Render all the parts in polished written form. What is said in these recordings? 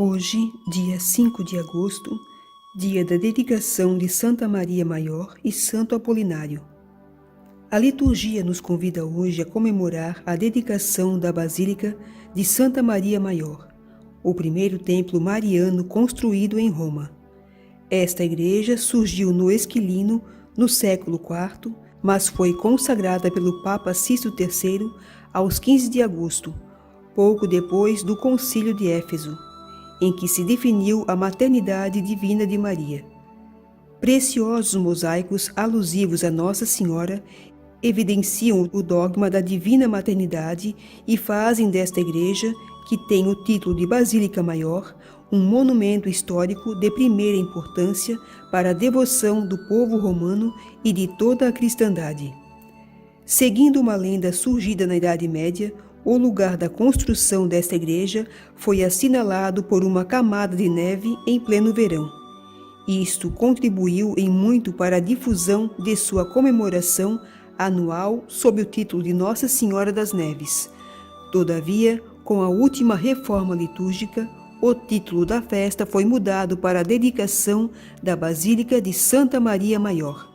Hoje, dia 5 de agosto, dia da dedicação de Santa Maria Maior e Santo Apolinário. A liturgia nos convida hoje a comemorar a dedicação da Basílica de Santa Maria Maior, o primeiro templo mariano construído em Roma. Esta igreja surgiu no Esquilino no século IV, mas foi consagrada pelo Papa Sisto III aos 15 de agosto, pouco depois do Concílio de Éfeso, em que se definiu a maternidade divina de Maria. Preciosos mosaicos alusivos a Nossa Senhora evidenciam o dogma da divina maternidade e fazem desta igreja, que tem o título de Basílica Maior, um monumento histórico de primeira importância para a devoção do povo romano e de toda a cristandade. Seguindo uma lenda surgida na Idade Média, o lugar da construção desta igreja foi assinalado por uma camada de neve em pleno verão. Isto contribuiu em muito para a difusão de sua comemoração anual sob o título de Nossa Senhora das Neves. Todavia, com a última reforma litúrgica, o título da festa foi mudado para a dedicação da Basílica de Santa Maria Maior,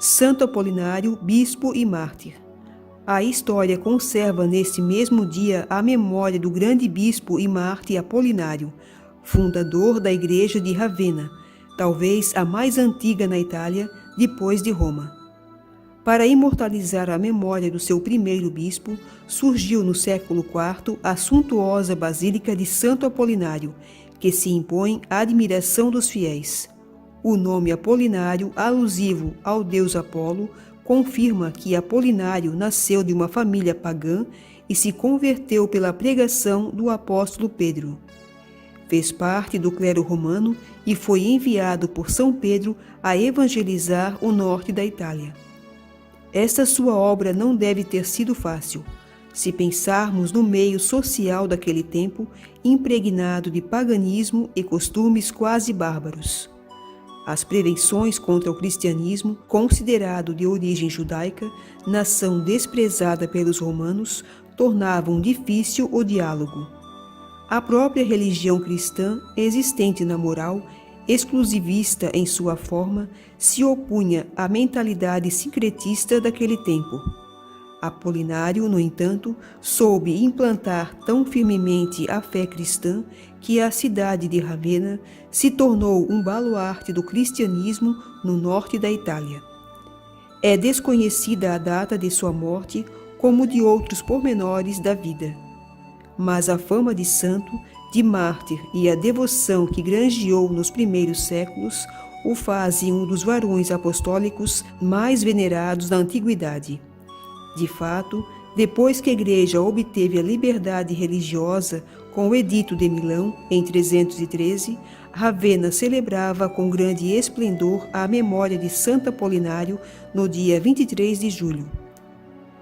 Santo Apolinário, bispo e mártir. A história conserva neste mesmo dia a memória do grande bispo e mártir Apolinário, fundador da igreja de Ravenna, talvez a mais antiga na Itália, depois de Roma. Para imortalizar a memória do seu primeiro bispo, surgiu no século IV a suntuosa Basílica de Santo Apolinário, que se impõe à admiração dos fiéis. O nome Apolinário, alusivo ao deus Apolo, confirma que Apolinário nasceu de uma família pagã e se converteu pela pregação do apóstolo Pedro. Fez parte do clero romano e foi enviado por São Pedro a evangelizar o norte da Itália. Esta sua obra não deve ter sido fácil, se pensarmos no meio social daquele tempo, impregnado de paganismo e costumes quase bárbaros. As prevenções contra o cristianismo, considerado de origem judaica, nação desprezada pelos romanos, tornavam difícil o diálogo. A própria religião cristã, existente na moral, exclusivista em sua forma, se opunha à mentalidade sincretista daquele tempo. Apolinário, no entanto, soube implantar tão firmemente a fé cristã que a cidade de Ravenna se tornou um baluarte do cristianismo no norte da Itália. É desconhecida a data de sua morte, como de outros pormenores da vida. Mas a fama de santo, de mártir e a devoção que granjeou nos primeiros séculos o fazem um dos varões apostólicos mais venerados da antiguidade. De fato, depois que a Igreja obteve a liberdade religiosa com o Edito de Milão, em 313, Ravenna celebrava com grande esplendor a memória de Santo Apolinário no dia 23 de julho.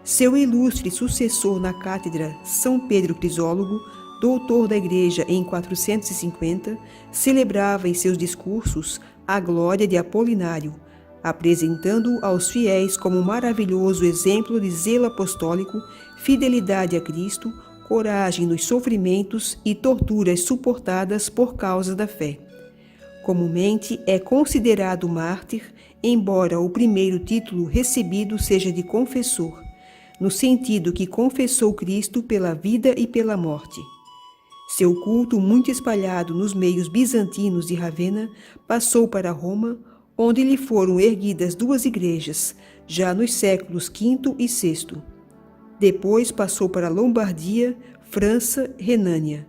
Seu ilustre sucessor na cátedra, São Pedro Crisólogo, doutor da Igreja em 450, celebrava em seus discursos a glória de Apolinário, apresentando-o aos fiéis como maravilhoso exemplo de zelo apostólico, fidelidade a Cristo, coragem nos sofrimentos e torturas suportadas por causa da fé. Comumente é considerado mártir, embora o primeiro título recebido seja de confessor, no sentido que confessou Cristo pela vida e pela morte. Seu culto, muito espalhado nos meios bizantinos de Ravenna, passou para Roma, onde lhe foram erguidas duas igrejas, já nos séculos V e VI. Depois passou para Lombardia, França, Renânia.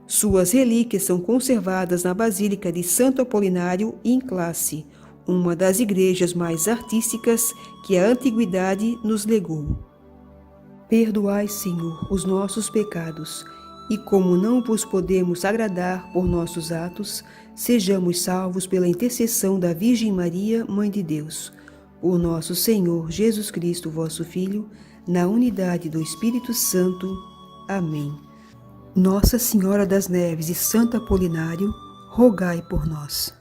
Suas relíquias são conservadas na Basílica de Santo Apolinário em Classe, uma das igrejas mais artísticas que a antiguidade nos legou. Perdoai, Senhor, os nossos pecados, e como não vos podemos agradar por nossos atos, sejamos salvos pela intercessão da Virgem Maria, Mãe de Deus, por nosso Senhor Jesus Cristo, vosso Filho, na unidade do Espírito Santo. Amém. Nossa Senhora das Neves e Santo Apolinário, rogai por nós.